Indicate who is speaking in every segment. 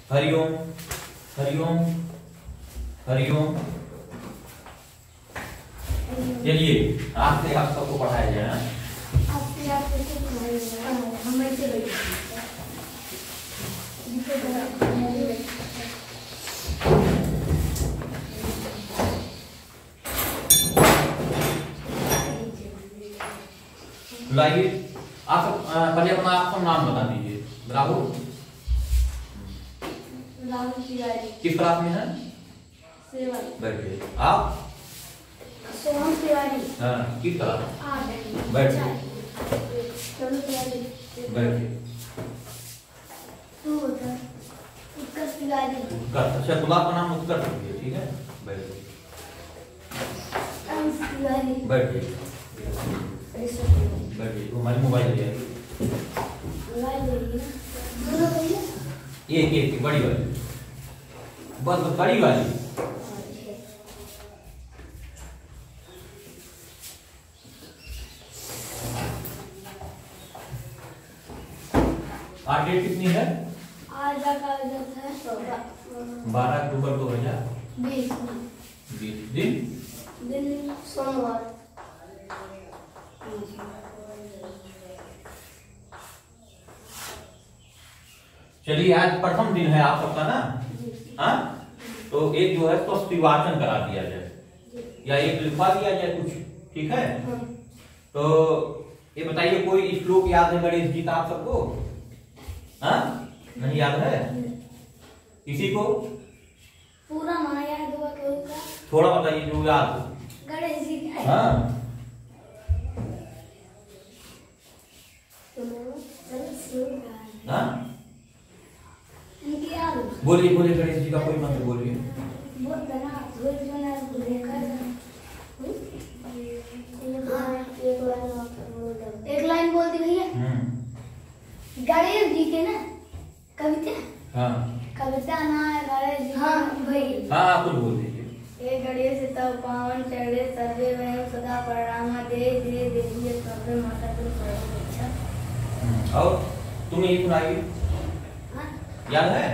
Speaker 1: हरिओम हरिओम हरिओम। चलिए आपसे आप सबको पढ़ाया जाए। लाइए आप पहले अपना आपका नाम बता दीजिए। राहुल तिवारी। किस क्लास में है? 7। बैठिए। आप?
Speaker 2: सोहम तिवारी।
Speaker 1: हाँ किस क्लास? 8। बैठिए। बैठिए।
Speaker 2: उत्कर्ष तिवारी।
Speaker 1: उत्कर्ष। अच्छा गुलाब का नाम उत्कर्ष रखिए, ठीक है। बैठिए। बैठिए बैठिए। हमारी मोबाइल ले आइए। एक बड़ी वाली, बस बड़ी वाली। आज डेट कितनी है?
Speaker 2: आज का है
Speaker 1: 12 अक्टूबर 2020
Speaker 2: दिन सोमवार।
Speaker 1: चलिए आज प्रथम दिन है आप सबका ना। हाँ तो एक जो है स्वस्ति वाचन करा दिया जाए या एक लिखवा दिया जाए कुछ, ठीक है। तो ये बताइए कोई श्लोक याद है गणेश जी का आप सबको? हाँ नहीं याद है किसी को?
Speaker 2: पूरा ना याद हुआ का?
Speaker 1: थोड़ा बताइए जो याद हो।
Speaker 2: गणेश जी का।
Speaker 1: हाँ हाँ बोलिए बोलिए गणेश जी का कोई मंत्र बोलिए।
Speaker 2: एक लाइन बोल दी भैया। गणेश जी के ना कविता।
Speaker 1: हाँ
Speaker 2: कविता ना है गणेश जी। हाँ भाई
Speaker 1: हाँ कुछ बोल दीजिए।
Speaker 2: ये गणेश तब पावन चढ़े सर्वे वयम सदा प्रणामा दे दे देवी सर्वे माता को सर्व अच्छा।
Speaker 1: और तुम्हें ये सुनाइए। याद है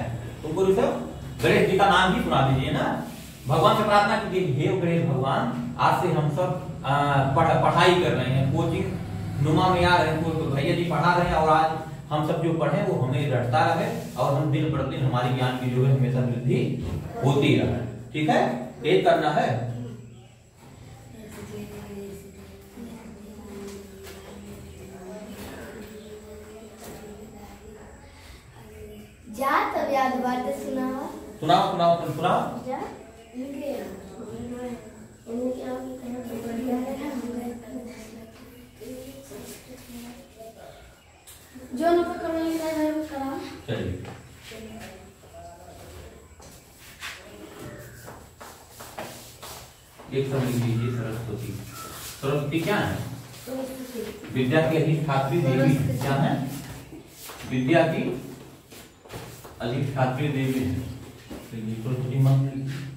Speaker 1: तुमको? ऋषभ गणेश जी का नाम ही सुना दीजिए ना। भगवान से प्रार्थना कीजिए, हे गणेश भगवान आज से हम सब पढ़ाई कर रहे हैं, कोचिंग नुमा में आ रहे हैं, तो भैया जी पढ़ा रहे हैं और आज हम सब जो पढ़े वो हमें रटता रहे और हम दिन प्रतिदिन हमारी ज्ञान की जो है हमेशा वृद्धि होती रहे, ठीक है। ये करना है।
Speaker 2: जा तब याद बात सुनाओ
Speaker 1: सुनाओ सुनाओ तुम सुनाओ।
Speaker 2: जा इनके जो न पकड़ो ये करा।
Speaker 1: चलिए एक सब लिख लीजिए। सरस्वती। सरस्वती क्या है? विद्या की अधिष्ठात्री देवी क्या है? विद्या की अधिष्ठात्री देवी है। चलिए सरस्वती मंत्र लिखिए।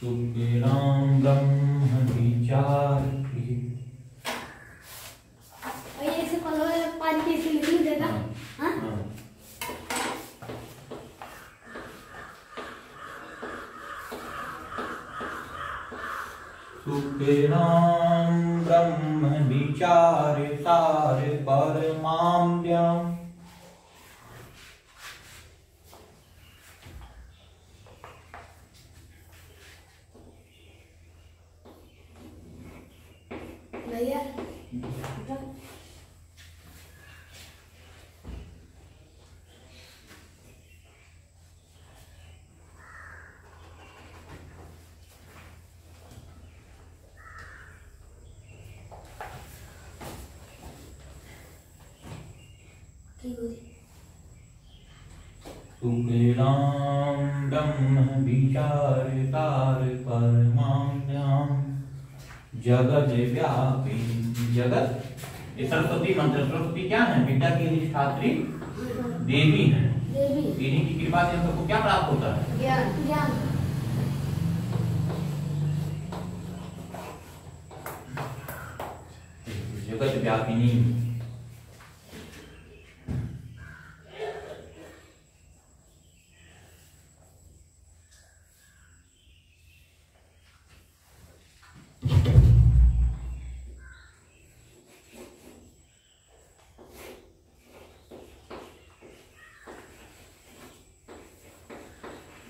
Speaker 1: सुखिनां ब्रह्म विचार।
Speaker 2: ऐसे पानी कैसे लिख देगा? हाँ
Speaker 1: सुखिनां ब्रह्म विचार सार परमाम्यम्।
Speaker 2: भैया
Speaker 1: सुखदां ब्रह्म विचारकार परमां जगत व्यापिनी। जगत ये सरस्वती मंत्र, सरस्वती क्या है? विद्या की अधिष्ठात्री देवी है। इन्हीं की कृपा से हम सबको क्या प्राप्त होता है?
Speaker 2: ज्ञान।
Speaker 1: जगत व्यापिनी।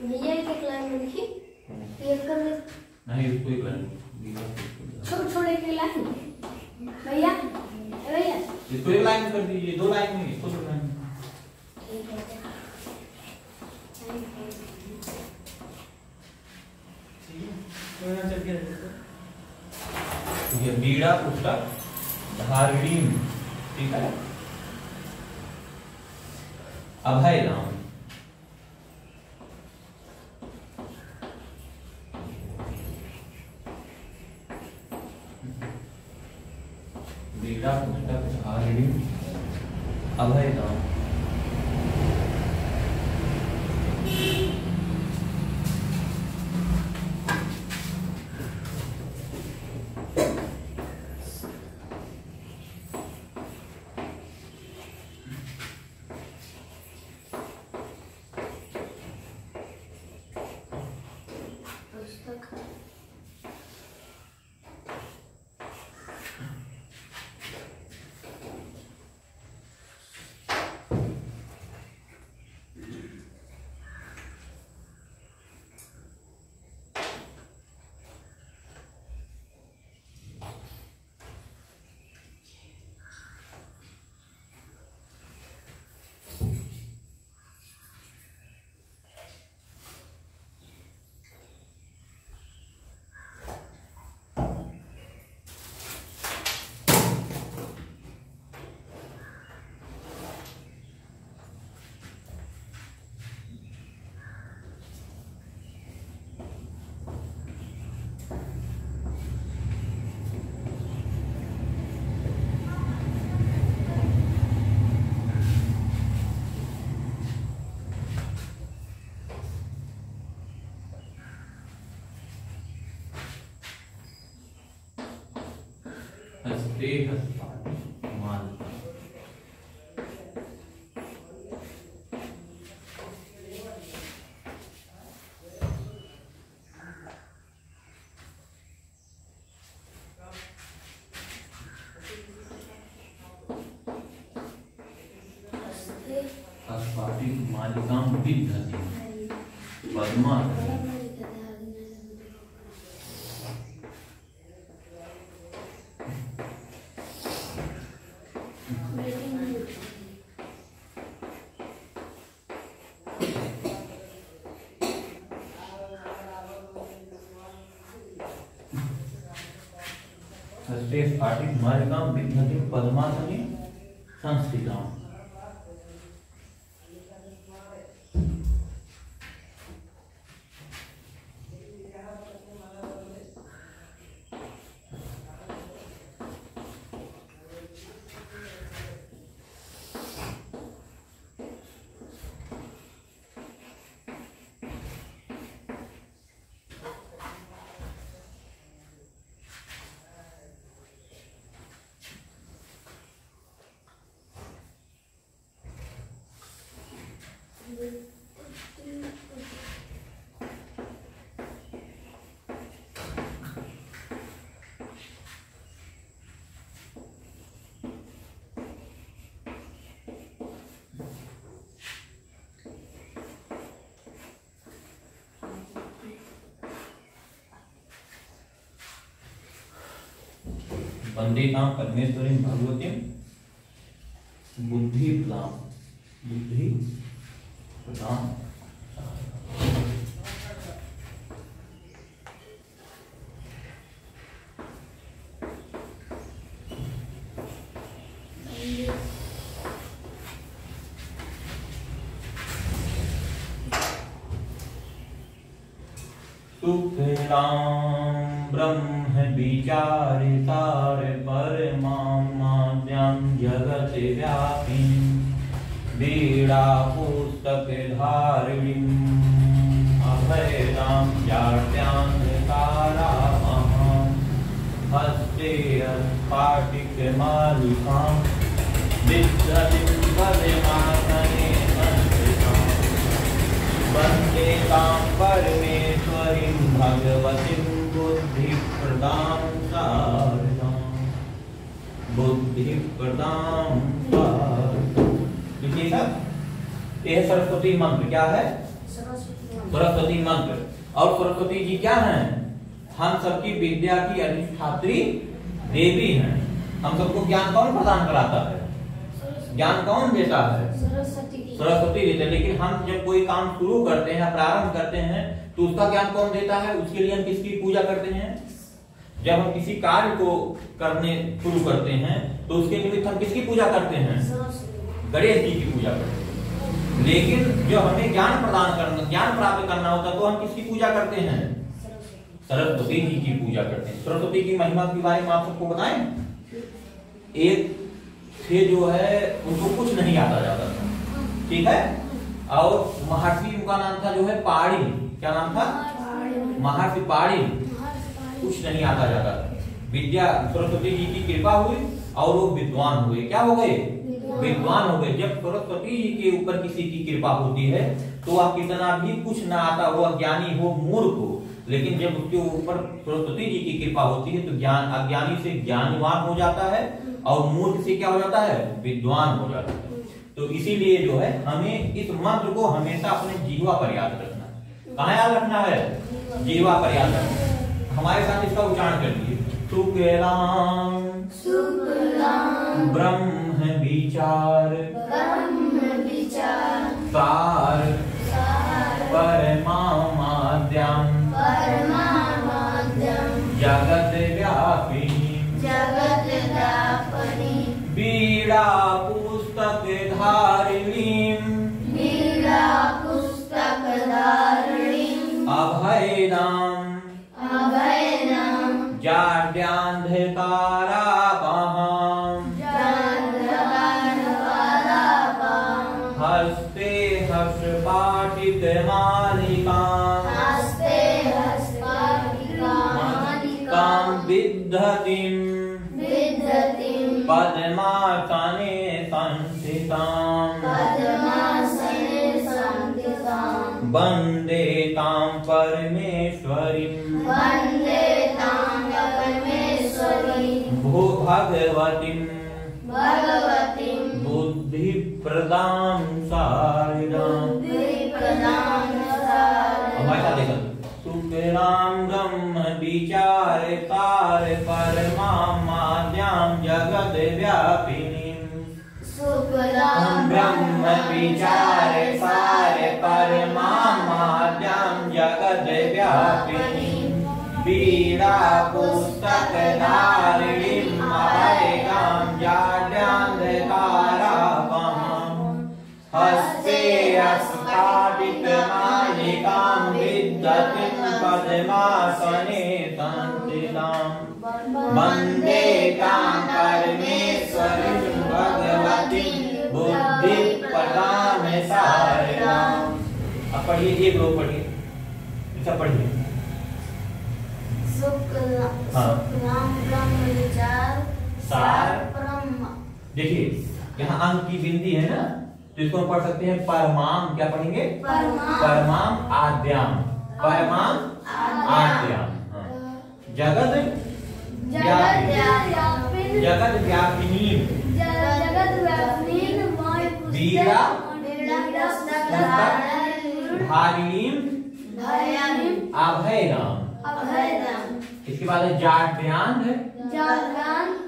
Speaker 2: भैया एक लाइन में लिखी, एक कर ले।
Speaker 1: नहीं इसको ही करेंगे।
Speaker 2: छोड़ एक लाइन भैया, भैया
Speaker 1: इसको एक लाइन कर दीजिए, 2 लाइन में इसको 2 लाइन। ये बीड़ा पुस्तक धारिणी, ठीक है। अभय राम, बीड़ा पुस्तक धारिणी अभय राम। हस्ते हस्ता माल। अस्पाटिक मालिकां विदधति पद्मा। हस्ते स्फाटिक मालिकां विदधति पद्मासने संस्थितां। वंदेतां परमेश्वरीं भगवतीं बुद्धि प्रदान। सुखलां ब्रह्म विचारितार परमाद्यां जगत व्यापिनीं वीणा पुस्तक धारिणीं अभयदां जाड्यान्धकारामहां हस्ते स्फाटिकमालिकां विद्रतिं पद्मासने संस्थितां वन्दे तां परमेश्वरीं भगवतीं बुद्धिप्रदां शारदां बुद्धिप्रदां शारदां। देखिए सब ये सरस्वती मंत्र क्या है? सरस्वती मंत्र। और सरस्वती जी क्या हैं? हम सबकी विद्या की अधिष्ठात्री देवी हैं। हम सबको ज्ञान कौन प्रदान कराता है? ज्ञान कौन देता है? सरस्वती देते हैं। लेकिन हम जब कोई काम शुरू करते हैं, प्रारंभ करते हैं, तो उसका ज्ञान कौन देता है? उसके लिए हम किसकी पूजा करते हैं? जब हम किसी कार्य को करने शुरू करते हैं तो उसके निमित्त हम किसकी पूजा करते हैं? गणेश जी की पूजा करते हैं। लेकिन जो हमें ज्ञान प्रदान करना, ज्ञान प्राप्त करना होता है तो हम किसकी पूजा करते हैं? सरस्वती जी की पूजा करते हैं। सरस्वती की महिमा के बारे में आप सबको बताएं। एक थे जो है उनको कुछ नहीं आता जाता था, ठीक है, और महर्षि उनका नाम था जो है पाड़ी। क्या नाम था? महर्षि पाड़ी। कुछ नहीं आता जाता था। विद्या सरस्वती जी की कृपा हुई और वो विद्वान हुए। क्या हो गए? विद्वान हो गए। जब सरस्वती जी के ऊपर किसी की कृपा होती है तो वह कितना भी कुछ ना आता हो, अज्ञानी हो, मूर्ख हो, लेकिन जब उसके ऊपर सरस्वती जी की कृपा होती है तो ज्ञान, अज्ञानी से ज्ञानवान हो जाता है और मूर्ख से क्या हो जाता है? विद्वान हो जाता है। तो इसीलिए जो है हमें इस मंत्र को हमेशा अपने जीवा पर याद रखना है। कहाँ याद रखना है? जीवा पर याद रखना है। हमारे साथ इसका उच्चारण कर लीजिए। शुक्लां ब्रह्म विचार सार परमाद्यां जगत व्यापिनीं वीणा पुस्तक धारिणीं अभयदां जाड्यान्धकारापहां हस्ते हस्पाटिकमालिकां विद्धतिं पद्मासने संस्थितां वन्दे तां परमेश्वरीं भगवतीं बुद्धिप्रदां शारदां। हमारे साथ देखो। सुखलां ब्रह्म विचारितार परमाद्यां जगत व्यापिनीं ब्रह्म विचारितार परमाद्यां जगत व्यापिनीं वीणा पुस्तक धारिणीं अभयदां जाड्यान्धकारापहां हस्ते स्फाटिकमालिकां विद्धतिं पद्मासने संस्थितां वन्दे तां परमेश्वरीं भगवतीं बुद्धिप्रदां शारदां। अब पढ़िए, एक लोग पढ़िए, अच्छा पढ़िए। देखिए यहाँ अंक की गिनती है ना, तो इसको हम पढ़ सकते हैं परमाम। क्या पढ़ेंगे? परमाम आद्याम। परमाम आद्याम। जगत व्यापिनी वीरा धारिणी अभयदाम। इसके बाद है जाड्यान्ध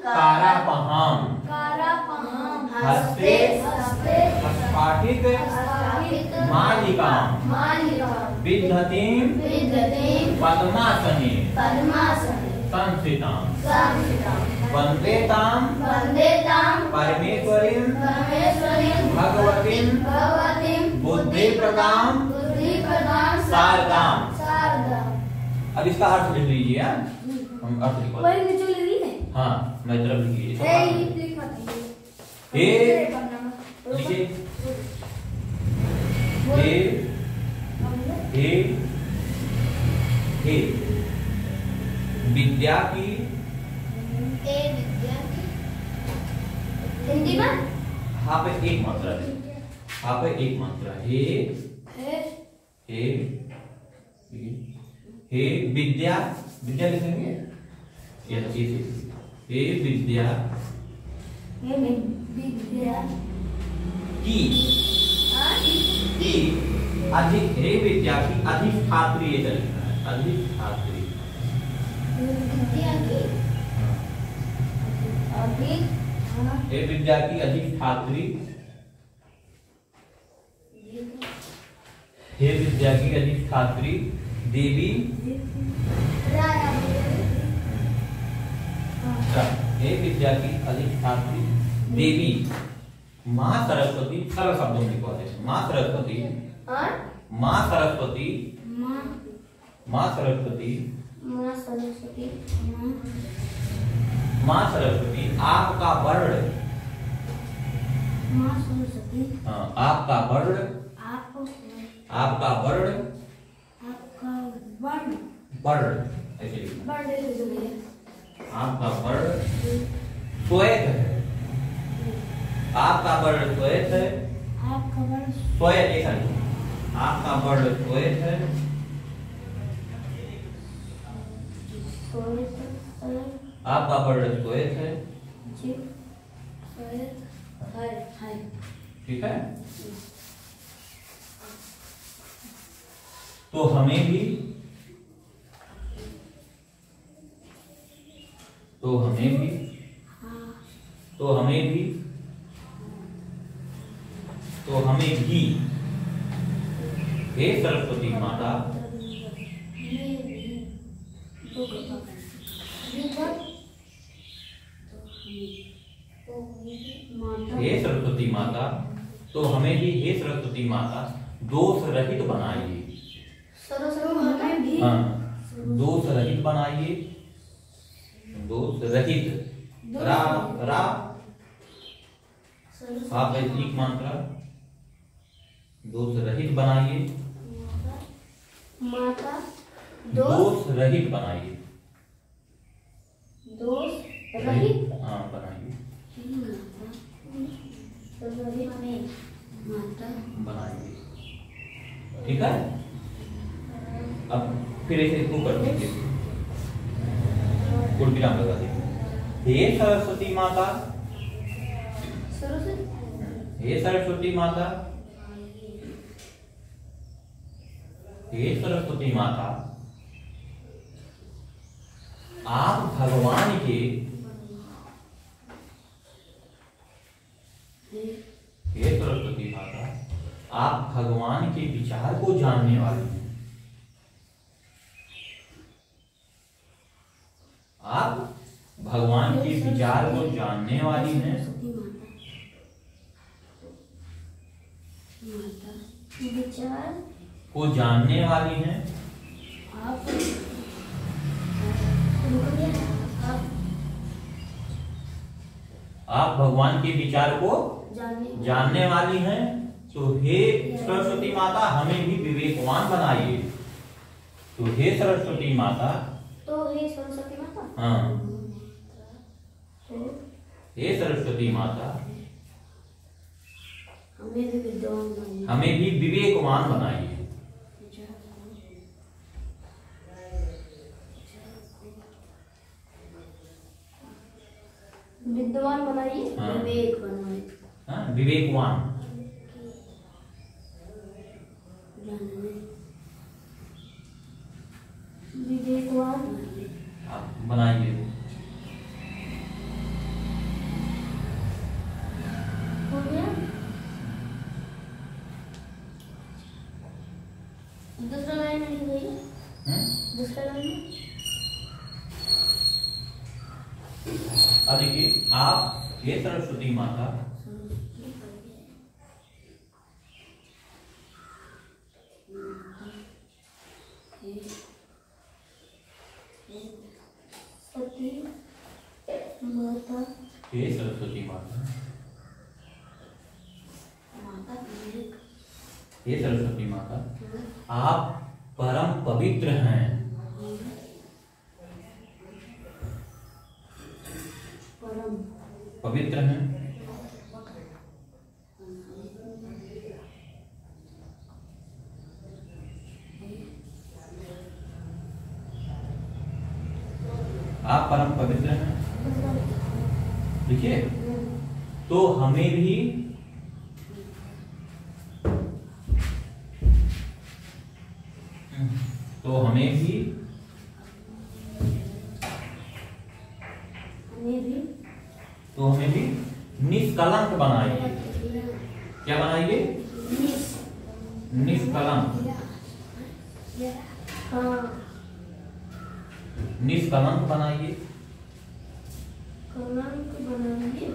Speaker 1: कारापहां हस्ते स्फाटिक मालिकां विद्धतिं पद्मासने संस्थितां वन्दे तां परमेश्वरीं भगवतीं बुद्धिप्रदां शारदां। अब इसका अर्थ लिख लीजिए। हम अर्थ लिखवा
Speaker 2: वही नीचे ले ली है।
Speaker 1: हाँ मैं तरफ लिखिए।
Speaker 2: ये लिख मत
Speaker 1: हे
Speaker 2: नीचे
Speaker 1: हे विद्या की
Speaker 2: हिंदी में
Speaker 1: हाँ पे एक मात्रा है। हाँ पे एक मात्रा हे विद्या विद्या लिखेंगे हे विद्या की अधिक हे विद्या की अधिष्ठात्री ये लिखना है। अधिष्ठात्री हे विद्या की अधिष्ठात्री हे विद्या की अधिष्ठात्री देवी हे विद्या की अधिष्ठात्री देवी माँ सरस्वती। सरल शब्दों में लिखवाते हैं। माँ सरस्वती माँ सरस्वती माँ सरस्वती माँ सरस्वती आपका वर्ण आपका वर्ण आपका वर्ण वर्ण ऐसे लिखना। आपका वर्ण श्वेत है। आपका वर्ण श्वेत है। श्वेत ऐसा लिखना। आपका वर्ण श्वेत है। आपका वर्ण श्वेत है। ठीक है। तो हमें भी हे सरस्वती माता हे सरस्वती माता तो हमें भी हे सरस्वती माता दोष रहित बनाइए। हाँ दोष रहित बनाइए। दोष रहित रा रा आप एक मात्रा दोष रहित बनाइए।
Speaker 2: माता
Speaker 1: दोष रहित बनाइए।
Speaker 2: दोष रहित
Speaker 1: हाँ बनाइए बनाइए। ठीक है। अब फिर ऐसे इसको कर दीजिए। पूर्ण विराम लगा दीजिए। हे सरस्वती माता हे सरस्वती माता हे सरस्वती माता आप भगवान के हे सरस्वती माता आप भगवान के विचार को जानने वाली हैं। आप भगवान के विचार को जानने वाली हैं।
Speaker 2: विचार
Speaker 1: को जानने वाली हैं। आप भगवान के विचार को जानने वाली हैं। तो हे सरस्वती माता हमें भी विवेकवान बनाइए। तो हे सरस्वती माता हाँ हे सरस्वती माता हमें भी विवेकवान बनाइए।
Speaker 2: विद्वान बनाइए। विवेक बनाइए।
Speaker 1: हाँ विवेकवान
Speaker 2: विवेकवान
Speaker 1: आप बनाइए।
Speaker 2: हो गया। दूसरा लाइन में लिख दीजिए। दूसरा लाइन में
Speaker 1: अब देखिए आप हे सरस्वती माता हे सरस्वती माता, आप परम पवित्र हैं। पवित्र हैं। आप परम पवित्र हैं। देखिए, तो हमें भी निष्कलंक बनाइए। क्या बनाइए? निष्कलंक। निष्कलंक बनाइए।
Speaker 2: कलंक बनाइए।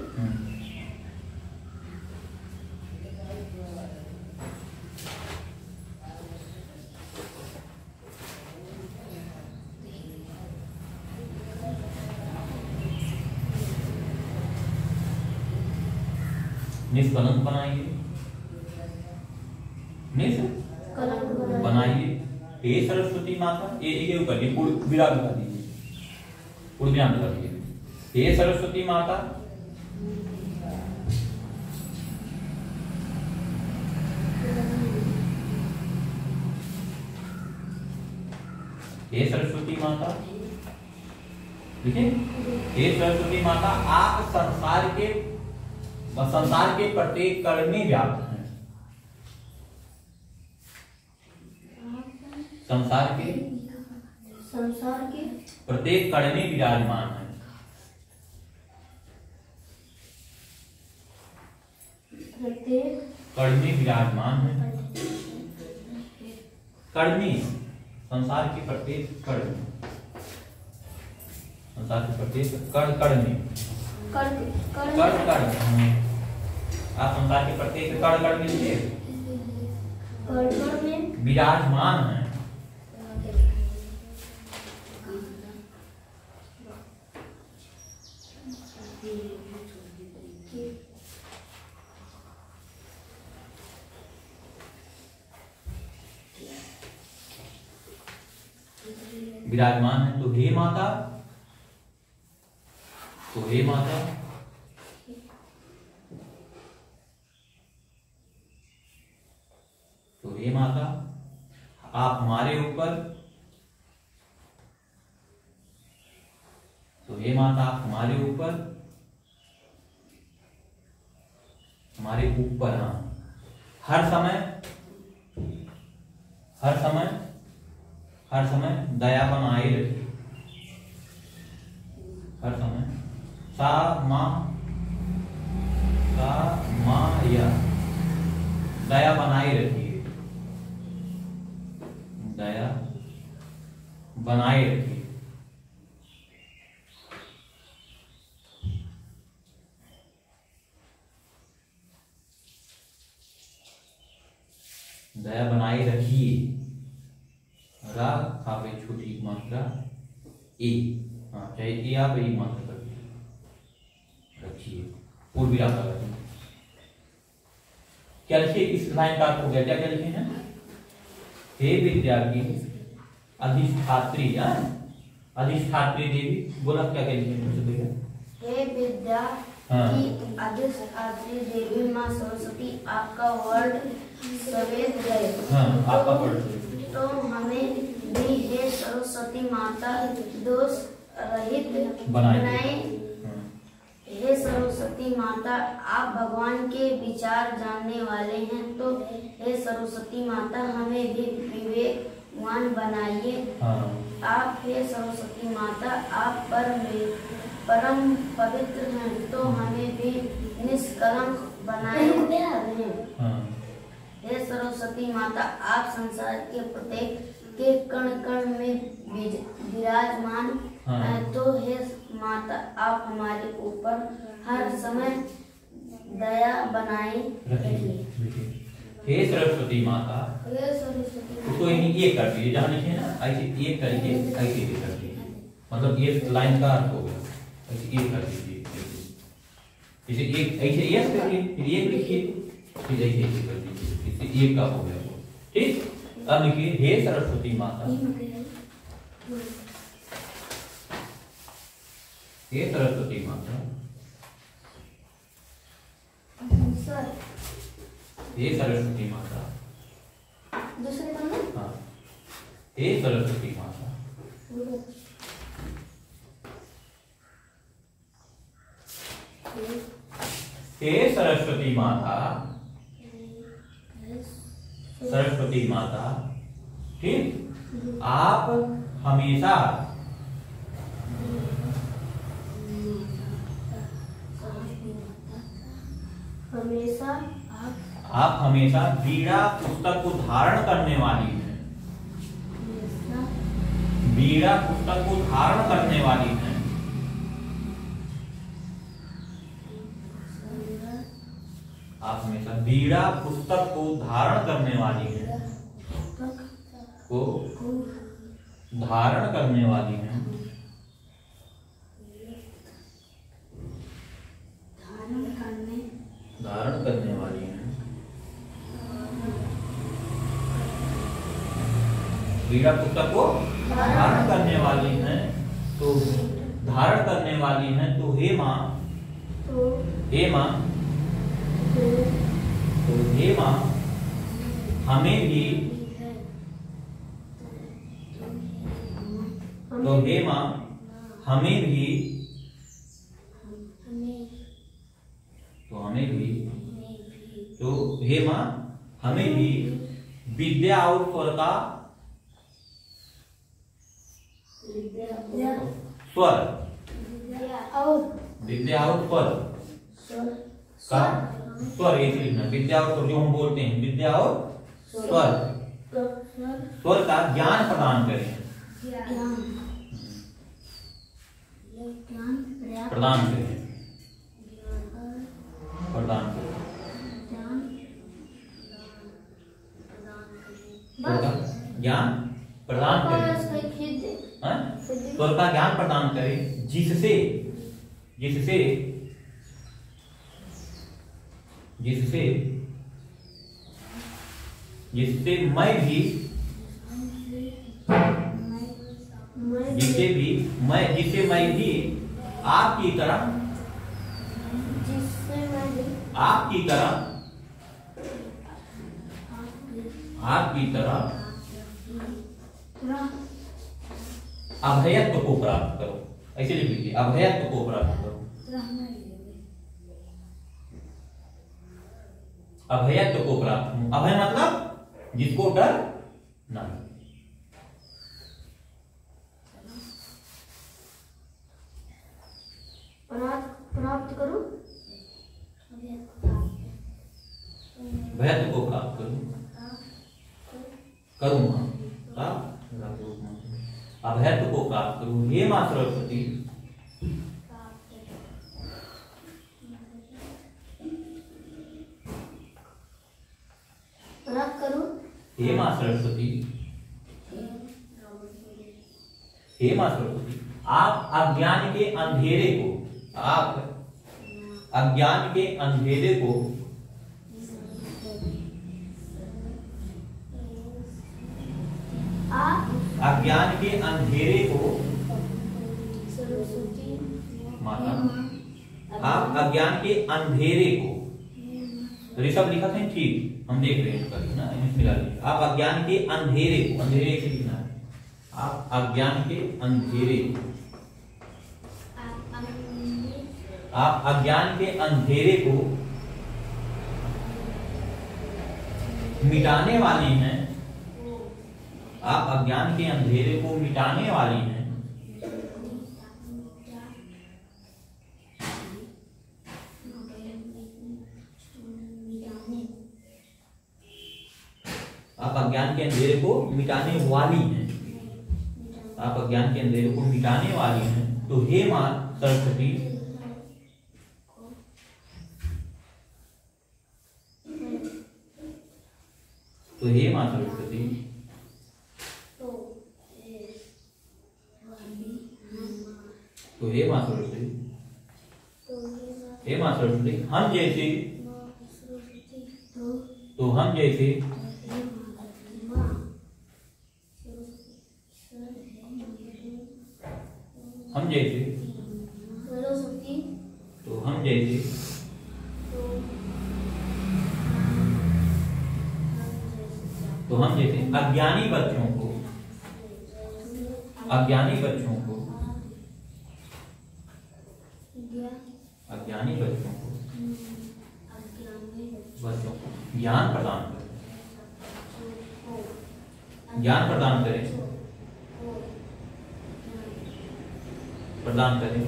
Speaker 1: निष्कलंक बनाइए। निष्कलंक बनाइए। हे सरस्वती माता, ये ऊपर ये पूर्ण विराम कर दीजिए, पूर्ण विराम कर दीजिए। हे सरस्वती माता, हे सरस्वती माता, देखिए, हे सरस्वती माता, आप संसार के प्रत्येक कण में व्याप्त हैं। संसार के प्रत्येक कण में विराजमान है।
Speaker 2: प्रत्येक
Speaker 1: कण में विराजमान है। कण में, संसार के प्रत्येक कण में, संसार के प्रत्येक कण में, कण आप संसार के प्रत्येक कण में विराजमान है। विराजमान है। तो हे माता, तो हे माता, तो हे माता, आप हमारे ऊपर, तो हे माता, आप हमारे ऊपर, हमारे ऊपर, हर समय दया बनाए रखिए। हर समय सा मा या दया बनाए रखिए। दया बनाए रखिए। दया बनाए रखिए। रा आप एक छोटी मात्रा ए, चाहे ए आप एक मात्रा कर रखिए। पूर्व विराम लगा दीजिए। क्या लिखे इस लाइन का अर्थ हो गया? क्या क्या लिखे हैं? हे विद्या की अधिष्ठात्री, अधिष्ठात्री देवी। बोला क्या क्या लिखे हैं?
Speaker 2: हे विद्या की अधिष्ठात्री देवी माँ सरस्वती, आपका वर्ड सवेद है।
Speaker 1: आपका वर्ड
Speaker 2: तो हमें भी हे सरस्वती माता दोष रहित बनाए। हे सरस्वती माता, आप भगवान के विचार जानने वाले हैं, तो हे सरस्वती माता हमें भी विवेकवान बनाइए। आप हे सरस्वती माता, आप परम पवित्र हैं, तो हमें भी निष्कलंक बनाए रखें। हे सरस्वती माता, आप संसार के प्रत्येक के कण कण में विराजमान हैं, तो हे माता, आप हमारे ऊपर हर समय दया बनाए रखिए।
Speaker 1: हे सरस्वती माता, उसको ये कर दीजिए, जहाँ लिखे ना ऐसे एक करके ऐसे ये कर दीजिए, मतलब ये लाइन का अर्थ हो गया। ऐसे ये कर दीजिए, जैसे एक ऐसे यस करिए, फिर एक लिखिए, फिर ऐसे कर दीजिए। इसे एक का हो गया वो, ठीक। अब लिखिए हे सरस्वती माता, हे सरस्वती माता, हे सरस्वती माता,
Speaker 2: दूसरे पन्ने।
Speaker 1: हाँ, हे सरस्वती माता, हे सरस्वती माता, सरस्वती माता, ठीक। आप हमेशा आप हमेशा वीणा पुस्तक को धारण करने वाली हैं, वीणा पुस्तक को धारण करने वाली हैं, आप हमेशा वीणा पुस्तक को धारण करने वाली हैं, को धारण करने वाली हैं, धारण करने वाली हैं, वीणा पुस्तक को धारण करने वाली हैं, तो धारण करने वाली हैं, तो हे माँ, हे माँ, तो हे माँ हमें भी, तो हे माँ हमें भी, तो हमें भी, तो हे माँ हमें भी विद्या और स्वर का स्वर, विद्या और स्वर का स्वर, ये लिखना, विद्या और स्वर जो हम बोलते हैं, विद्या और स्वर, स्वर का ज्ञान प्रदान करें, प्रदान करें, प्रदान करें, ज्ञान प्रदान करें, स्वर का ज्ञान प्रदान करें, जिससे, जिससे, जिससे, जिससे मैं भी, जिससे भी मैं, जिससे मैं भी आपकी तरह, आपकी तरह, आपकी तरह अभयत्व को प्राप्त करो, ऐसे लिख लीजिए, अभयत्व को प्राप्त करो, अभयत्व को प्राप्त, अभय मतलब जिसको डर नहीं,
Speaker 2: प्राप्त करूं,
Speaker 1: अभयत्व को प्राप्त करूं, करूंगा, अभयत्व को प्राप्त करूं, हे मां सरस्वती,
Speaker 2: प्राप्त करूं,
Speaker 1: हे मां सरस्वती, हे मां सरस्वती, आप अज्ञान के अंधेरे को, आप अज्ञान के अंधेरे को, अज्ञान के अंधेरे को, माता, आप अज्ञान के अंधेरे को, ऋषभ लिखा था ठीक, हम देख रहे हैं ना, मिला लीजिए, आप अज्ञान के अंधेरे को, अंधेरे से लिखना है, आप अज्ञान के अंधेरे, आप अज्ञान के अंधेरे को मिटाने वाली हैं, आप अज्ञान के अंधेरे को मिटाने वाली हैं, आप अज्ञान के अंधेरे को मिटाने वाली हैं, आप अज्ञान के अंधेरे को मिटाने वाली हैं, तो हे मां सरस्वती, तो हे मां सरस्वती, तो हे मां सरस्वती, हे मां सरस्वती, हम जैसे, तो हम जैसे हम जैसे तो हम जैसे तो हम जैसे अज्ञानी बच्चों को अज्ञानी बच्चों को अज्ञानी बच्चों को ज्ञान प्रदान करें ज्ञान प्रदान करें प्रदान करें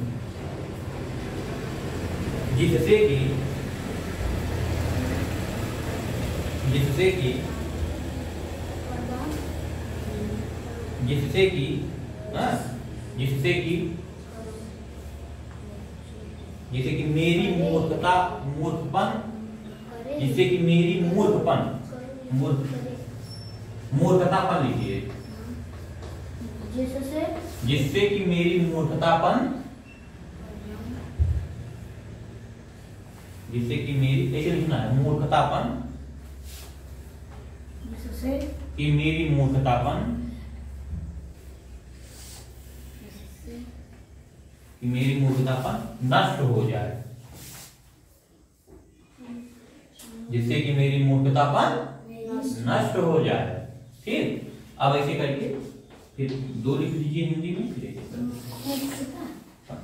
Speaker 1: जिससे कि जिससे कि जिससे कि जिससे कि जिससे कि मेरी मूर्खपन जिससे कि मेरी मूर्खतापन लिखिए जिससे कि मेरी मूर्खतापन जिससे कि मेरी ऐसे लिखना है मूर्खतापन कि मेरी मूर्खतापन कि मेरी मूर्खतापन नष्ट हो जाए जिससे कि मेरी मूर्खतापन नष्ट हो जाए। ठीक, अब ऐसे करके फिर दो लिख दीजिए हिंदी में, फिर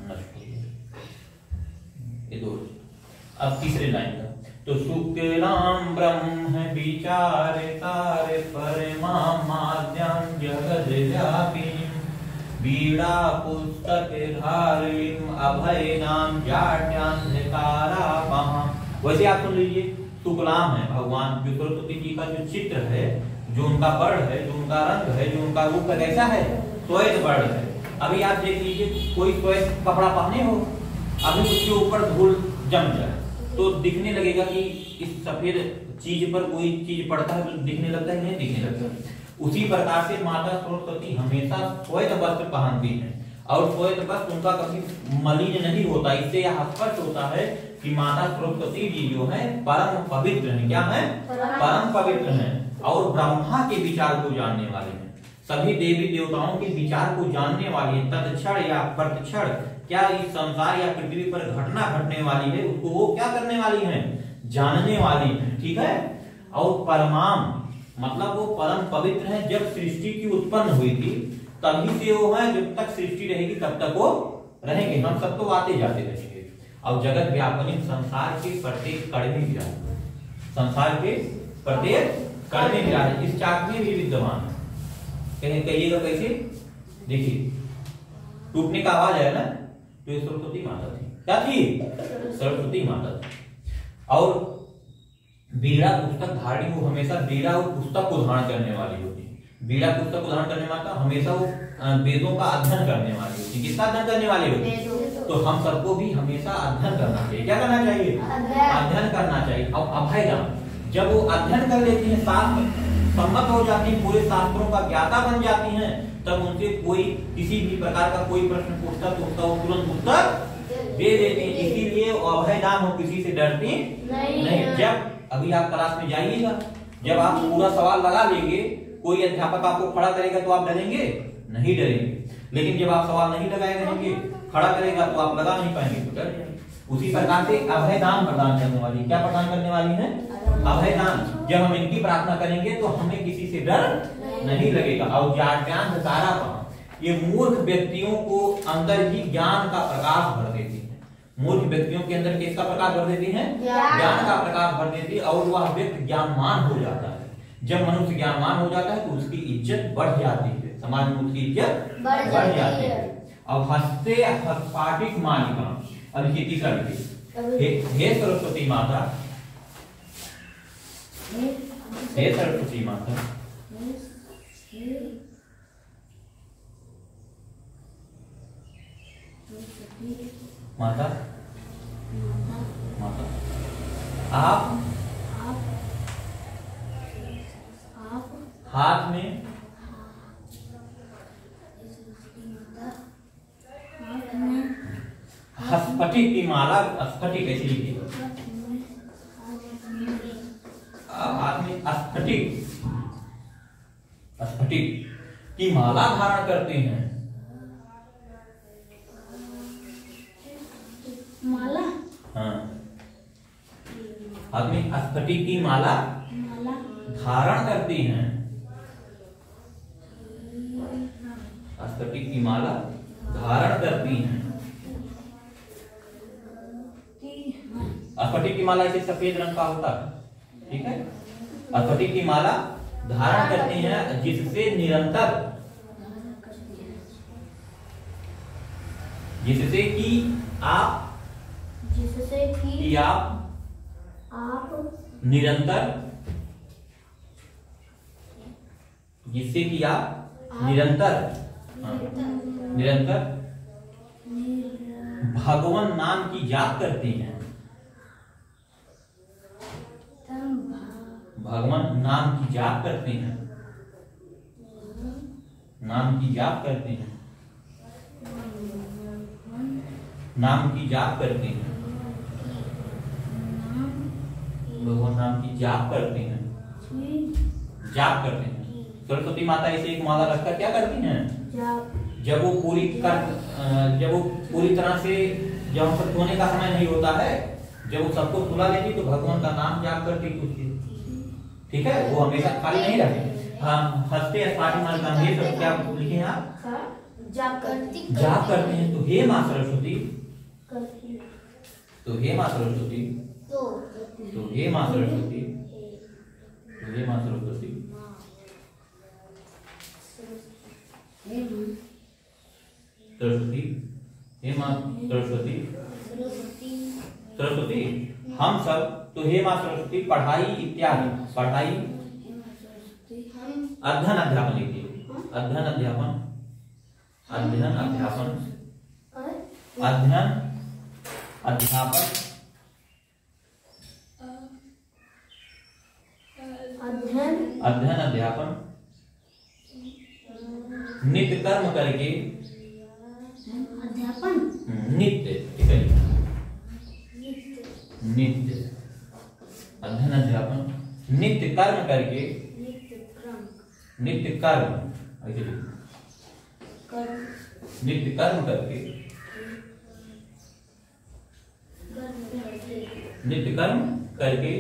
Speaker 1: नष्ट हो जाए ये दो। अब तीसरे लाइन का तो शुक्लाम ब्रह्म विचार तारे परमा माद्यम जगद व्यापी वीणा पुस्तक धारिम अभय नाम जाड्यांधकारा महा। वैसे आप सुन लीजिए, शुक्लाम है भगवान सरस्वती जी का जो चित्र है, जो उनका वर्ण है, जो उनका रंग है, जो उनका रूप कैसा है, श्वेत वर्ण है। अभी आप देख लीजिए, कोई श्वेत कपड़ा पहने हो, अभी उसके ऊपर धूल जम जाए तो दिखने लगेगा कि इस सफेद चीज पर कोई चीज पड़ता है तो दिखने लगता है, नहीं दिखने लगता। उसी प्रकार से माता सरस्वती हमेशा श्वेत वस्त्र पहनती हैं और श्वेत वस्त्र उनका कभी मलिन नहीं होता। इससे यह स्पष्ट होता है कि माता सरस्वती जी जो है परम पवित्र हैं। क्या है? परम पवित्र हैं और ब्रह्मा के विचार को जानने वाले हैं, सभी देवी देवताओं के विचार को जानने वाली है। तत्क्षण या प्रतिक्षण क्या इस संसार या पृथ्वी पर घटना घटने वाली है उसको वो क्या करने वाली है? जानने वाली है। ठीक है, और परमाम मतलब वो परम पवित्र है। जब सृष्टि की उत्पन्न हुई थी तभी से वो है, जब तक सृष्टि रहेगी तब तक वो रहेंगे। हम सब तो आते जाते रहेंगे। और जगत व्यापनी संसार के प्रत्येक कण में विराज, संसार के प्रत्येक कण में विराज, इस चाक में भी विद्यमान है। कहिएगा कैसे? देखिए, टूटने का आवाज आया ना, तो ये सरस्वती माता थी। क्या थी? सरस्वती माता थी। और वीणा पुस्तक धारणी, वो हमेशा वीणा और पुस्तक को धारण करने वाली होती है। वीणा पुस्तक को धारण करने वाला हमेशा वो वेदों का अध्ययन करने वाली होती है। किसका अध्ययन करने वाली होती है? तो हम सबको भी हमेशा अध्ययन करना चाहिए। क्या करना चाहिए? अध्ययन करना चाहिए। और अभयदान, जब वो अध्ययन कर लेती है, शास्त्र सम्मत हो जाती है, पूरे शास्त्रों का ज्ञाता बन जाती हैं, तब उनसे कोई किसी भी प्रकार का कोई प्रश्न पूछता तो उसका वो तुरंत उत्तर दे देते हैं। इसीलिए अभयदान हो, किसी से डरती नहीं। जब अभी आप क्लास में जाइएगा, जब आप पूरा सवाल लगा लेंगे, कोई अध्यापक आपको खड़ा करेगा तो आप डरेंगे? नहीं डरेंगे। लेकिन जब आप सवाल नहीं लगाए रहेंगे, खड़ा करेगा तो आप लगा नहीं पाएंगे तो डर जाएंगे। उसी प्रकार से अभयदान प्रदान करने वाली, क्या प्रदान करने वाली है? अभयदान। जब हम इनकी प्रार्थना करेंगे तो हमें किसी से डर नहीं लगेगा। और जाड्यांधकारा, ये मूर्ख व्यक्तियों को अंदर ही ज्ञान का प्रकाश भर देती है। मूर्ख व्यक्तियों के अंदर किसका प्रकाश भर देती है? ज्ञान का प्रकाश भर देती है। और वह व्यक्ति ज्ञानवान हो जाता है। जब मनुष्य ज्ञानवान हो जाता है तो उसकी इज्जत बढ़ जाती है, समाज में उसकी इज्जत बढ़ जाती है। अब हस्ते हस्पाटिक मालिका, अब ये तीसरा लिखिए। हे सरस्वती माता, हे सरस्वती माता, माता माता आप हाथ में स्फटिक की माला, स्फटिक ऐसी लिखिए, हाथ स्फटिक स्फटिक की माला धारण करते हैं।
Speaker 2: माला।
Speaker 1: हाँ, आदमी स्फटिक की माला धारण करती हैं। स्फटिक की माला धारण करती हैं। स्फटिक की माला ऐसे सफेद रंग का होता है, ठीक है। स्फटिक की माला धारण करते हैं जिससे कि आप निरंतर भगवान नाम की जाप करते हैं। भगवान नाम की जाप करते हैं। नाम की जाप करते हैं। नाम की जाप करते हैं। भगवान नाम की जाप करते हैं। जाप करते हैं। सरस्वती माता ऐसे एक माला रखकर क्या करती हैं? जब वो पूरी तरह से, जब हम सोने का समय नहीं होता है, जब वो सबको सुला लेती तो भगवान का नाम जाप करती कुछ, ठीक है। वो हमेशा खाली नहीं रहती। हाँ, हंसते स्मार्ट गंभीर सब क्या लिखे आप? जाप करते हैं। तो हे माँ सरस्वती, तो हे माँ सरस्वती, तो हे माँ सरस्वती, तो हे माँ सरस्वती, सरस्वती, हे माँ सरस्वती, सरस्वती हम सब, तो हे माँ सरस्वती पढ़ाई इत्यादि, पढ़ाई अध्ययन अध्यापन लिखिए, अध्ययन अध्यापन, अध्ययन अध्यापन, अध्ययन अध्यापन, अध्ययन अध्यापन नित्य कर्म करके, अध्यापन नित्य, ठीक है, नित्य अध्ययन अध्यापन नित्य कर्म करके, नित्य कर्म, नित्य कर्म करके, नित्य कर्म करके,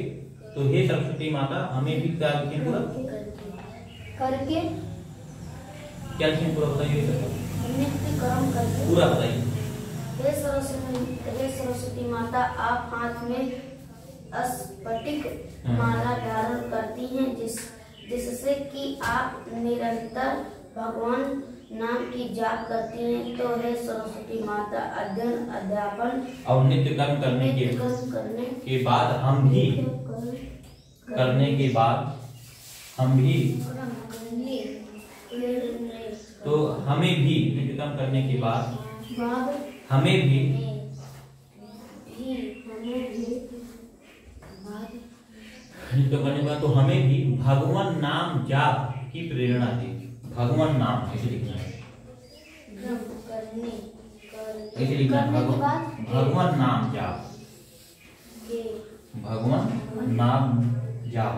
Speaker 1: तो हे सरस्वती माता हमें भी क्या लिखें पूरा
Speaker 2: करके,
Speaker 1: क्या लिखें पूरा बताइए,
Speaker 2: नित्य कर्म करके
Speaker 1: पूरा बताइए।
Speaker 2: हे सरस्वती माता आप हाथ में स्फटिक माला धारण करती हैं जिससे कि आप निरंतर भगवान नाम की जाप करती हैं। तो हे सरस्वती माता अध्ययन अध्यापन
Speaker 1: और नित्य कर्म करने के बाद हम भी करने के बाद हम भी, तो हमें भी नित्य कर्म करने के बाद हमें भी नित्य करने के बाद तो हमें भी भगवान नाम जाप की प्रेरणा दी। भगवान नाम ऐसे लिखना है, ऐसे लिखना है, भगवान नाम जाप, भगवान नाम जाप,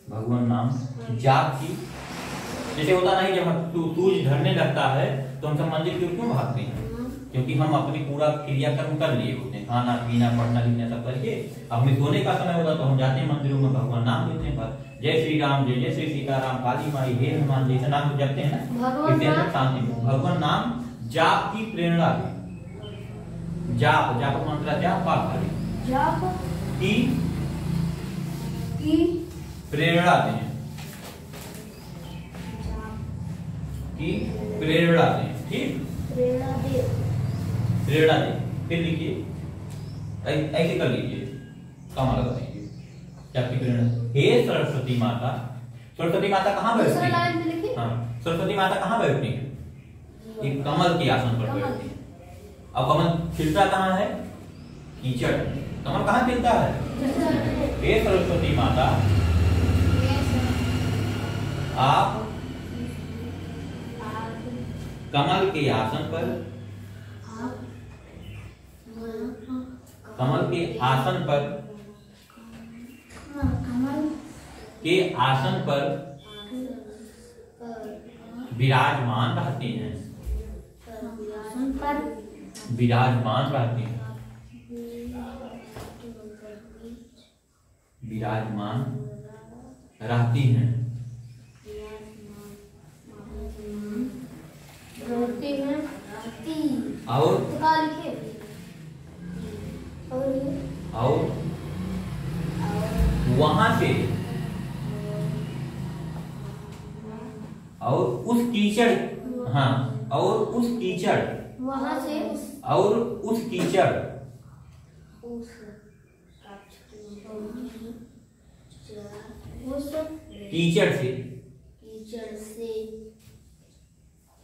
Speaker 1: भगवान नाम जाप की। जैसे होता नहीं, जब सूरज ढलने लगता है तो हम सब मंदिर की ओर क्यों भागते हैं? क्योंकि हम अपनी पूरा क्रियाकर्म कर लिए होते हैं, खाना पीना पढ़ना लिखना सब करके। अब हमें सोने का समय होता तो हम जाते हैं मंदिरों में, भगवान नाम लेते हैं, जय श्री राम, जय जय श्री सीताराम, काली माई, हे हनुमान, जैसे नाम जपते हैं ना, शांति में भगवान नाम जाप की प्रेरणा दी। जाप, जाप का मंत्र जाप पाठ
Speaker 2: जाप
Speaker 1: की प्रेरणा दें, की प्रेरणा दें, ठीक, प्रेरणा दे। फिर लिखिए, ऐसे कर लीजिए, कमा लगा दीजिए, जाप की प्रेरणा। हे सरस्वती माता, सरस्वती माता कहाँ बैठती है? हाँ, सरस्वती माता कहाँ बैठती है? एक कमल के आसन पर बैठती है। अब कमल खिलता कहाँ है? कीचड़। कमल कहाँ खिलता है? हे सरस्वती माता आप कमल के आसन पर, कमल के आसन पर के आसन पर विराजमान रहते हैं। विराजमान रहते हैं। विराजमान रहती हैं। और वहां से और उस कीचड़, हाँ, और उस कीचड़,
Speaker 2: वहां से
Speaker 1: और उस कीचड़, कीचड़ से,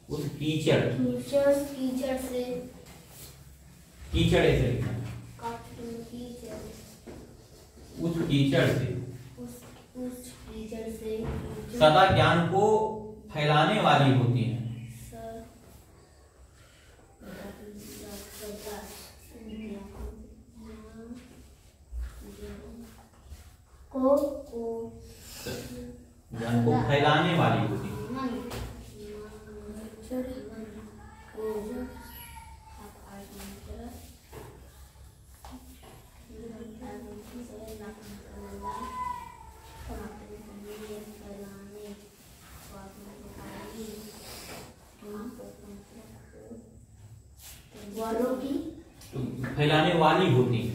Speaker 1: उस कीचड़, कीचड़ ऐसे लिखना, उस कीचड़ से सदा ज्ञान को फैलाने वाली होती हैं। ज्ञान को फैलाने वाली होती है। तो फैलाने वाली होती है,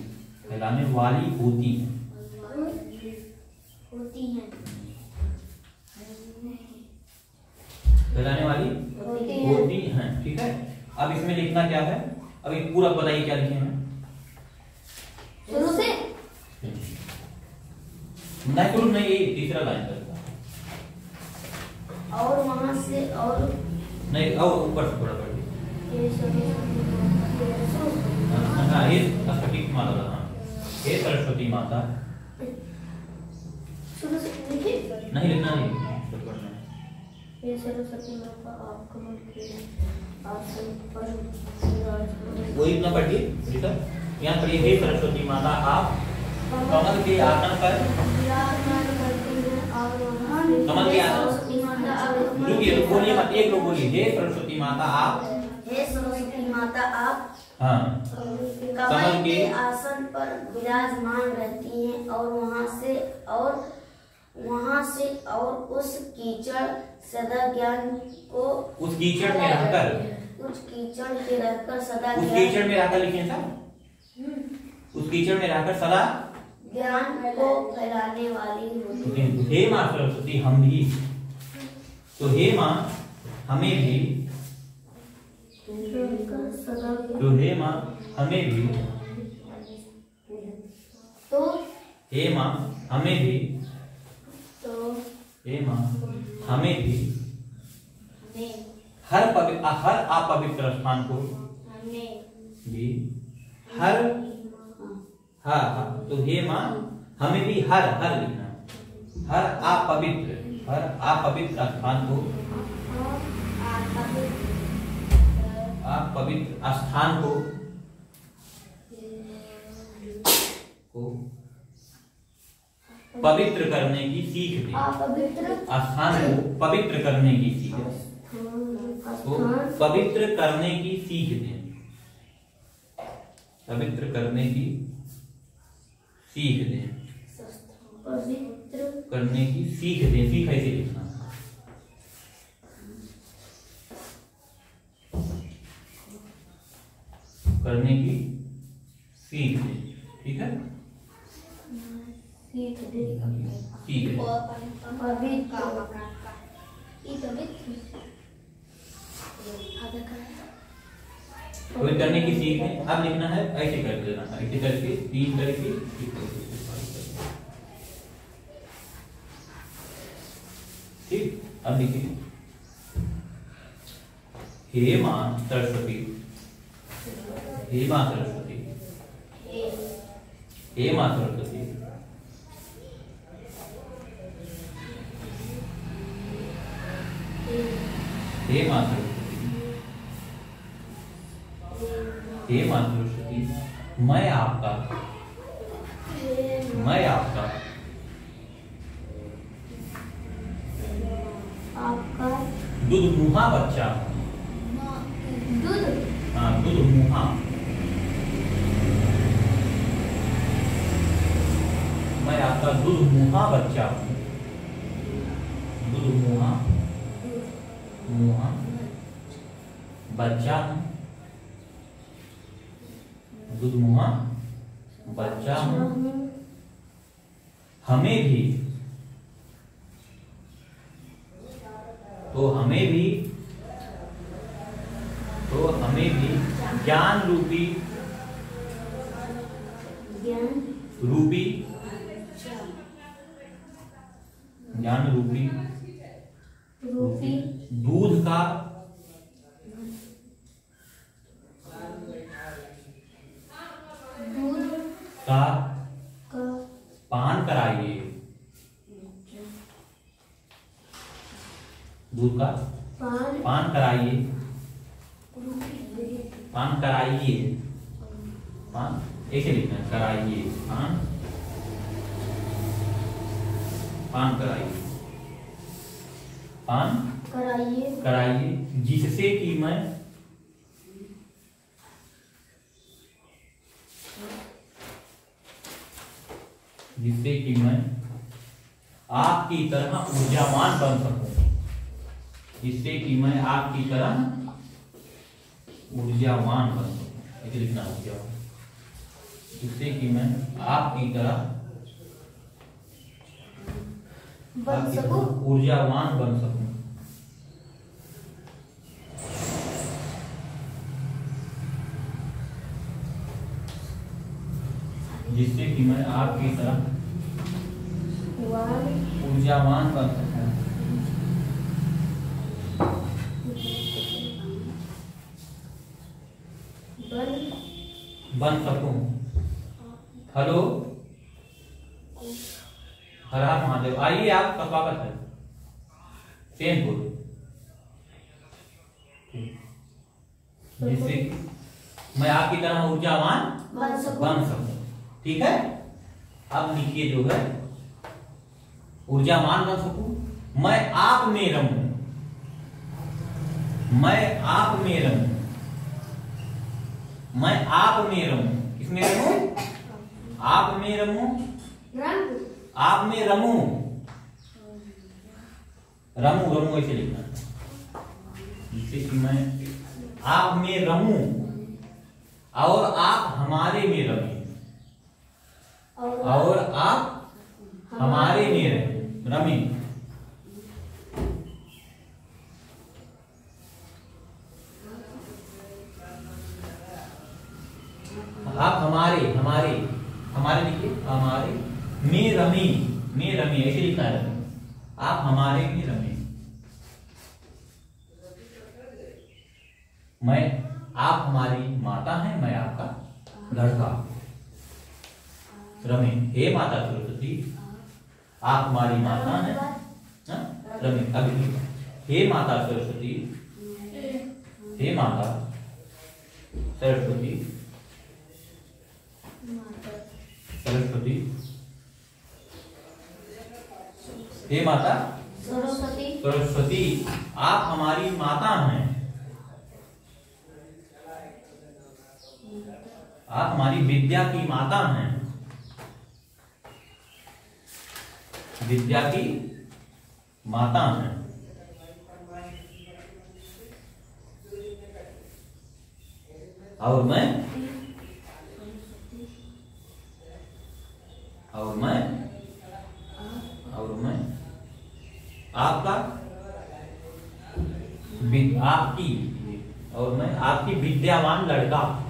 Speaker 1: फैलाने वाली होती है, फैलाने वाली होती हैं। ठीक है, अब इसमें लिखना क्या है, अब एक पूरा बताइए क्या लिखे हैं।
Speaker 2: शुरू से
Speaker 1: नहीं, शुरू नहीं, ये तीसरा लाइन का
Speaker 2: और वहां से और
Speaker 1: नहीं, और ऊपर से थोड़ा पढ़िए। हाँ, ये सरस्वती माता, हाँ, ये सरस्वती माता,
Speaker 2: शुरू से लिखिए।
Speaker 1: नहीं लिखना, नहीं तो पढ़ना है।
Speaker 2: ये सरस्वती माता आप कमल के आसन पर
Speaker 1: वो इतना पढ़िए, यहाँ पढ़िए, हे सरस्वती माता आप कमल के आसन पर
Speaker 2: विराजमान करती हैं और वहां
Speaker 1: कमल के आसन,
Speaker 2: सरस्वती माता
Speaker 1: रुकिए, बोलिए मत, एक लोग बोलिए, हे सरस्वती माता आप,
Speaker 2: हे सरस्वती माता आप
Speaker 1: हाँ,
Speaker 2: कमल के आसन पर विराजमान रहती हैं और वहां से और उस कीचड़ सदा ज्ञान को,
Speaker 1: उस कीचड़ में रहकर,
Speaker 2: उस कीचड़ के रहकर सदा
Speaker 1: उस कीचड़ में रहकर लिखे सर, उस कीचड़ में रहकर सदा
Speaker 2: ज्ञान को फैलाने वाली होती है।
Speaker 1: हे माँ सरस्वती हम भी, तो हे माँ हमें भी, तो हे माँ हमें भी,
Speaker 2: तो
Speaker 1: हे माँ हमें भी,
Speaker 2: तो
Speaker 1: हे माँ हमें भी हर अपवित्र स्थान को भी, हर, हाँ हाँ, तो हे माँ हमें भी हर लिखना, हर अपवित्र स्थान को, अपवित्र स्थान को पवित्र करने की सीख दे, स्थान को पवित्र करने की सीख दे, तो पवित्र करने की सीख दे, पवित्र करने की सीख दे, करने की सीख दे, सीख ऐसे लिखना, करने की सीख दे। ठीक है, सीख दे, कोई करने की सीख है। अब लिखना है ऐसे कर देना, ऐसे करके 3 करके, ठीक। अब लिखिए, हे माँ सरस्वती, हे माँ सरस्वती, हे माँ सरस्वती, हे माँ सरस्वती, हे माँ सरस्वती, मैं आपका दूध मुहा बच्चा हूँ।
Speaker 2: दूध
Speaker 1: हाँ, दूध मुहा। मैं आपका दूध मुहा बच्चा हूँ। दूध मुहा, मुहा बच्चा हूँ। दूध मुहा बच्चा हूँ। हमें भी, तो हमें भी, तो हमें भी ज्ञान रूपी, रूपी, ज्ञान रूपी,
Speaker 2: रूपी
Speaker 1: दूध का,
Speaker 2: दूध
Speaker 1: का
Speaker 2: का
Speaker 1: पान कराइए। दूध का
Speaker 2: पान
Speaker 1: पान कराइए। पान कराइए। पान ऐसे लिखना है, कराइए। पान, पान कराइए। पान
Speaker 2: कराइए
Speaker 1: कराइए, जिससे कि मैं, जिससे कि मैं आपकी तरह ऊर्जावान बन सकूं। जिससे कि मैं आपकी तरह ऊर्जावान बन सकूं, ऐसे लिखना हो गया। जिससे कि मैं आपकी तरह
Speaker 2: बन सकूं।
Speaker 1: ऊर्जावान बन सकूं। जिससे कि मैं आपकी तरह ऊर्जावान बन सकूं। बन सकूं। हेलो, हर हर महादेव। आइए, आपका स्वागत है चैनपुर। जिससे मैं आपकी तरह ऊर्जावान
Speaker 2: बन सकूं।
Speaker 1: बन सकूं। ठीक है, अब लिखिए जो है, ऊर्जावान बन सकूं। मैं आप में रहूं। मैं आप में रहूं। मैं आप में रहूं। किसमें रहूं? आप में रहूं। आप में रहूं। रहूं, रहूं ऐसे लिखना, जिससे कि मैं आप में रहूं और आप हमारे में रहें। और आप हमारे में रमें। आप हमारे, हमारे, हमारे लिखिए, हमारे में रमी, में रमी ऐसे लिखना है। आप हमारे में रमी। मैं, आप हमारी माता हैं, मैं आपका लड़का। रमे, हे माता सरस्वती, आप हमारी माता हैं। रमे, अभी हे माता सरस्वती, हे माता सरस्वती, सरस्वती, हे माता
Speaker 2: सरस्वती,
Speaker 1: सरस्वती, आप हमारी माता हैं। आप हमारी विद्या की माता हैं। विद्या की माता हैं। और मैं, और मैं, और मैं आपका, आपकी, और मैं आपकी विद्यावान लड़का।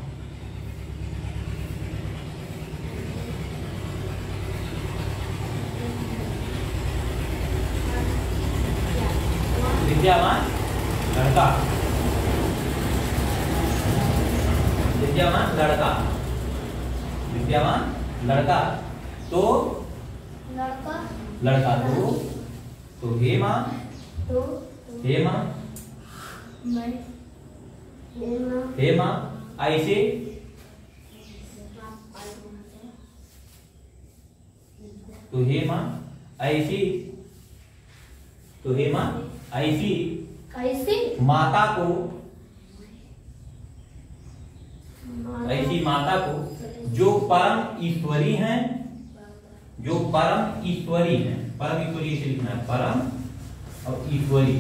Speaker 1: विद्यावान लड़का। विद्यावान लड़का। विद्यावान लड़का। तो
Speaker 2: लड़का,
Speaker 1: लड़का, तो हे माँ,
Speaker 2: तो
Speaker 1: हे माँ,
Speaker 2: मैं,
Speaker 1: हे माँ, ऐसे, तो हे माँ ऐसी, तो हे माँ ऐसी
Speaker 2: ऐसी
Speaker 1: माता को, ऐसी माता को जो परम ईश्वरी हैं, जो परम ईश्वरी हैं, परम ईश्वरी इसे लिखना है, परम और ईश्वरी,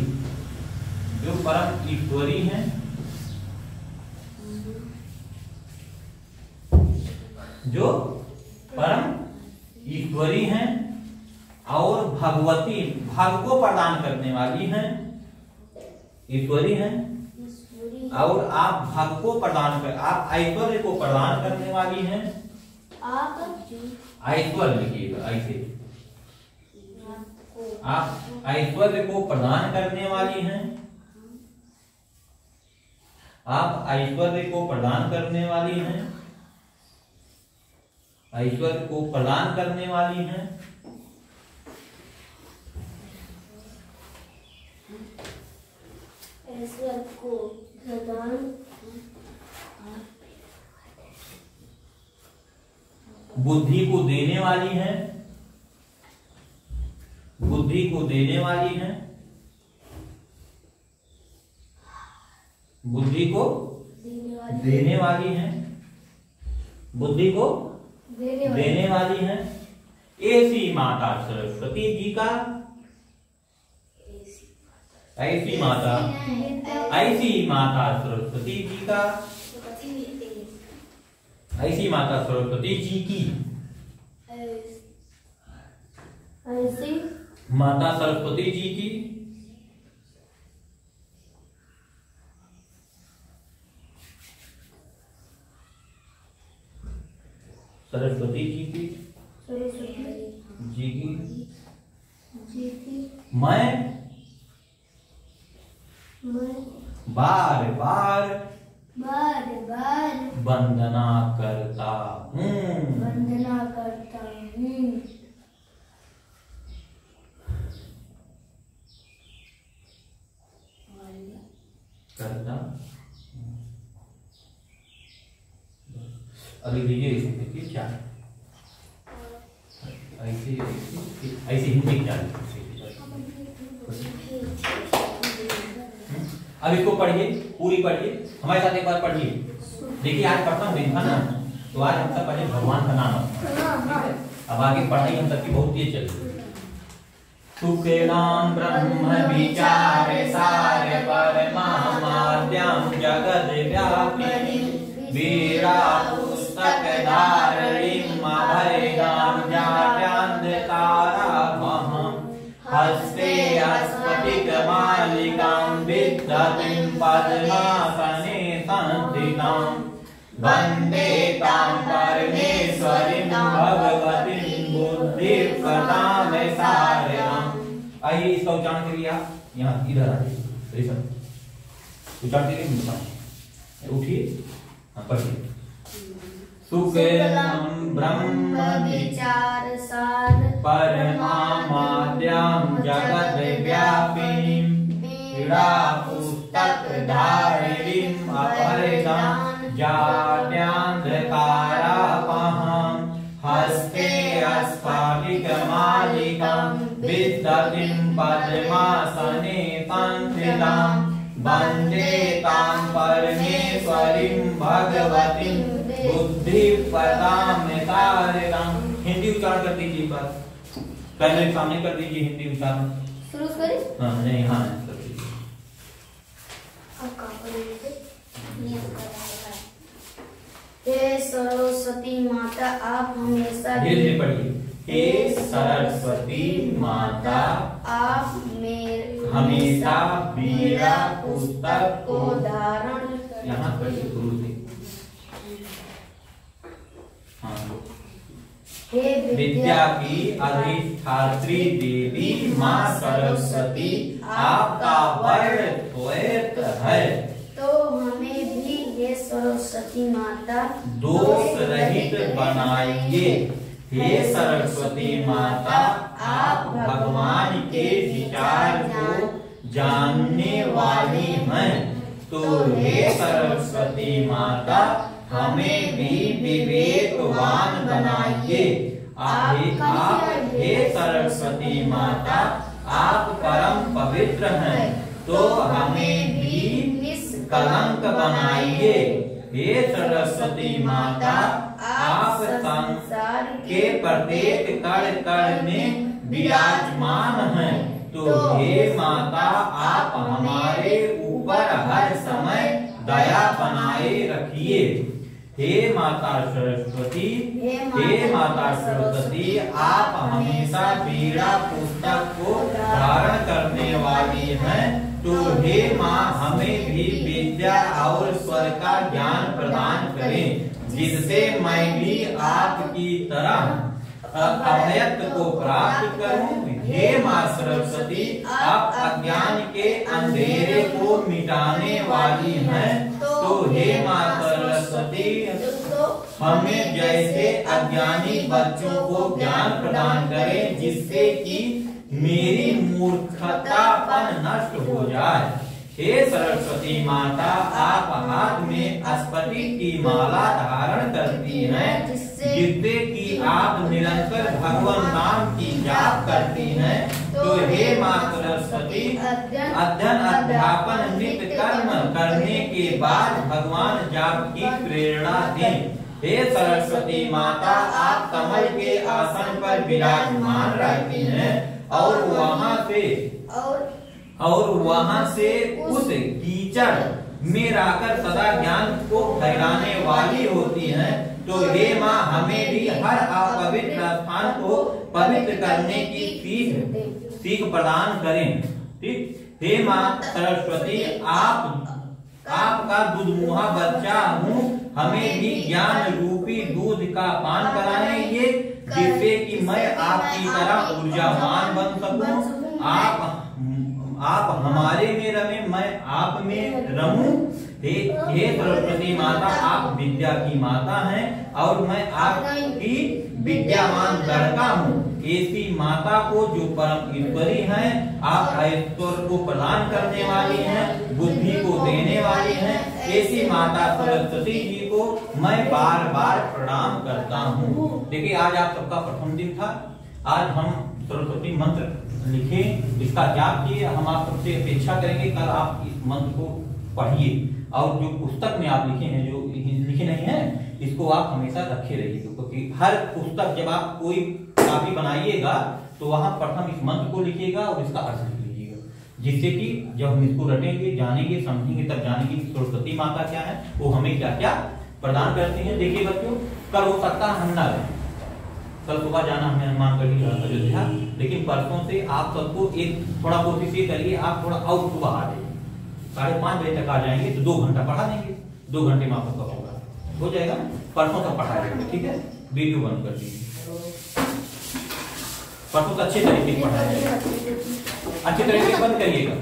Speaker 1: जो परम ईश्वरी हैं, जो परम ईश्वरी हैं और भगवती, भग को प्रदान करने वाली हैं, ईश्वरी हैं और आप भग को प्रदान कर, आप ऐश्वर्य को प्रदान करने वाली हैं।
Speaker 2: आप
Speaker 1: ऐश्वर्य लिखिएगा ऐसे, आप ऐश्वर्य को प्रदान करने वाली हैं, आप ऐश्वर्य को प्रदान करने वाली हैं, ऐश्वर्य को प्रदान करने वाली हैं।
Speaker 2: ऐश्वर्य को प्रदान
Speaker 1: बुद्धि को देने वाली हैं, बुद्धि को देने वाली हैं, बुद्धि को देने वाली हैं, बुद्धि को देने वाली हैं। ऐसी माता सरस्वती जी का, ऐसी माता, ऐसी माता सरस्वती जी का, ऐसी माता सरस्वती जी की,
Speaker 2: ऐसी
Speaker 1: माता सरस्वती जी की सरस्वती जी की जी की मैं बार बार वंदना करता हूँ,
Speaker 2: वंदना करता हूँ।
Speaker 1: करता। अभी लीजिए इसे देखिए क्या ऐसे ऐसे हिंदी क्या अब इसको पढ़िए, पूरी पढ़िए हमारे साथ, एक बार पढ़िए। देखिए आज प्रथम दिन था ना, तो आज हम सब पढ़े भगवान का नाम। अब आगे पढ़ाई हम सबकी बहुत तेज चल रही है। सुखेनाम ब्रह्म विचार सार परमाद्यम जगद व्यापिनी वीरा पुस्तक धारिणीं अभयदां जाप्यांधकारामहं हस्ते स्फटिकमालिकां विदधतीं पद्मासने संस्थितां वन्दे तां परमेश्वरीं भगवतीं बुद्धिप्रदां सारिणाम्। आइए इसका उच्चारण करिए आप, यहाँ इधर आइए, उच्चारण करिए, उठिए, पढ़िए। सुखेनां ब्रह्म
Speaker 2: विचार सार
Speaker 1: परमाद्यं जगद व्यापिनीं वीरा पुस्तक धारिणीं अभयदां जाप्यांधकारापहं हस्ते स्फटिकमालिकां विदधतीं पद्मासने संस्थितां वन्दे तां परमेश्वरीं भगवतीं बुद्धिप्रदां सारिणां। हिंदी उच्चारण कर दीजिए, पर कैमरे के सामने कर दीजिए हिंदी उच्चारण।
Speaker 2: शुरू करें?
Speaker 1: हाँ नहीं, हाँ कर दीजिए।
Speaker 2: हे सरस्वती माता, आप हमेशा
Speaker 1: धीरे धीरे पढ़िए। हे सरस्वती माता,
Speaker 2: आप
Speaker 1: हमेशा वीरा पुस्तक
Speaker 2: को धारण
Speaker 1: यहाँ पढ़िए गुरु से। हाँ,
Speaker 2: हे
Speaker 1: विद्या की अधिष्ठात्री देवी माँ सरस्वती आपका वर्ण श्वेत है,
Speaker 2: तो हमें भी हे सरस्वती माता
Speaker 1: दोष रहित बनाइए। हे सरस्वती माता, आप भगवान के विचार को जानने वाली हैं, तो हे सरस्वती माता हमें भी विवेकवान बनाइए। आप हे सरस्वती माता, आप परम पवित्र हैं, तो हमें भी निष्कलंक बनाइए। हे सरस्वती माता, आप संसार के प्रत्येक कण कण में विराजमान हैं, तो हे माता आप हमारे ऊपर हर समय दया बनाए रखिए। हे माता सरस्वती, हे माता सरस्वती, आप हमेशा वीणा पुस्तक को धारण करने वाली हैं, तो हे माँ हमें भी विद्या और स्वर का ज्ञान प्रदान करें, जिससे मैं भी आपकी तरह अभयत्व को प्राप्त करूं। हे माँ सरस्वती, आप अज्ञान के अंधेरे को मिटाने वाली हैं, तो हे माँ सरस्वती हमें जैसे अज्ञानी बच्चों को ज्ञान प्रदान करें, जिससे कि मेरी मूर्खतापन नष्ट हो जाए। हे सरस्वती माता, आप हाथ में स्फटिक की माला धारण करती हैं, जिससे कि आप निरंतर भगवान नाम की जाप करती हैं, तो हे माँ सरस्वती अध्ययन अध्यापन नित्य कर्म करने के बाद भगवान जाप की प्रेरणा दें। हे सरस्वती माता, आप कमल के आसन पर विराजमान रहती हैं और वहां से उस कीचड़ में रहकर सदा ज्ञान को फैलाने वाली होती हैं, तो हे माँ हमें भी हर अपवित्र स्थान को पवित्र करने की सीख प्रदान करें। ठीक, हे माँ सरस्वती, आपका दूधमुहा बच्चा हूँ, हमें भी ज्ञान रूपी दूध का पान कराएंगे, जिससे कि मैं आपकी तरह ऊर्जावान बन सकूं। आप हमारे में रमे, मैं आप में रहूं। हे सरस्वती माता, आप विद्या की माता हैं और मैं आपकी विद्यावान लड़का हूँ। ऐसी माता को जो परम ईश्वरी हैं, आप ऐश्वर्य को प्रदान करने वाली हैं, बुद्धि को देने वाली हैं, ऐसी माता सरस्वती जी को मैं बार बार प्रणाम करता हूँ। देखिए आज आप सबका प्रथम दिन था। आज हम सरस्वती मंत्र लिखे, इसका जाप किए। हम आप सबसे अपेक्षा करेंगे कल आप इस मंत्र को पढ़िए, और जो पुस्तक में आप लिखे हैं, जो लिखे नहीं है, इसको आप हमेशा रखे रहिए, क्योंकि हर पुस्तक जब आप कोई कॉपी बनाइएगा तो वहां प्रथम इस मंत्र को लिखिएगा और इसका अर्थ लिख लीजिएगा, जिससे कि जब हम इसको रटेंगे, जानेंगे, समझेंगे, तब जानेंगे कि सरस्वती माता क्या है, वो हमें क्या क्या प्रदान करती है। देखिए बच्चों, कल हो सकता है हम ना रहे, कल सुबह जाना हमें हनुमानगढ़ी अयोध्या, लेकिन परसों से आप सबको एक थोड़ा कोशिश ये करिए, आप थोड़ा और सुबह आ जाइए, 5:30 बजे तक आ जाएंगे तो 2 घंटा पढ़ा देंगे, 2 घंटे में आप सबका होगा, हो जाएगा। परसों तक पढ़ा देंगे, ठीक है। वीडियो बंद कर दीजिए, परसों अच्छे तरीके से पढ़ाया जाएगा, अच्छे तरीके से बंद करिएगा।